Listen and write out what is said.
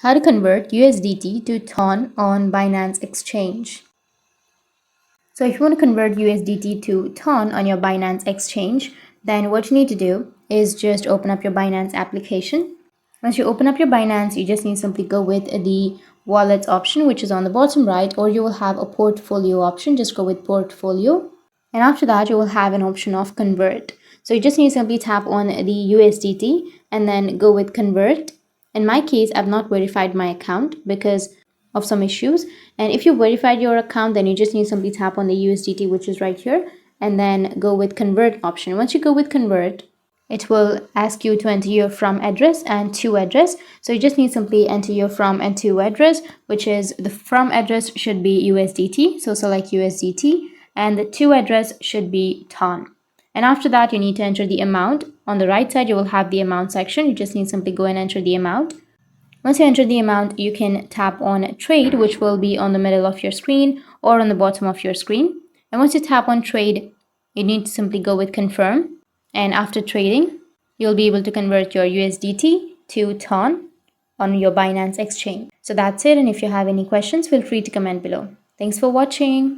How to convert USDT to TON on Binance Exchange. So if you want to convert USDT to TON on your Binance Exchange, then what you need to do is just open up your Binance application. Once you open up your Binance, you just need to simply go with the wallets option, which is on the bottom right, or you will have a portfolio option. Just go with portfolio. And after that, you will have an option of convert. So you just need to simply tap on the USDT and then go with convert. In my case, I've not verified my account because of some issues. And if you verified your account, then you just need to simply tap on the USDT, which is right here, and then go with convert option. Once you go with convert, it will ask you to enter your from address and to address. So you just need to simply enter your from and to address, which is the from address should be USDT. So select USDT, and the to address should be TON. And after that, you need to enter the amount. On the right side, you will have the amount section. You just need to simply go and enter the amount. Once you enter the amount, you can tap on trade, which will be on the middle of your screen or on the bottom of your screen. And once you tap on trade, you need to simply go with confirm. And after trading, you'll be able to convert your USDT to TON on your Binance Exchange. So that's it. And if you have any questions, feel free to comment below. Thanks for watching.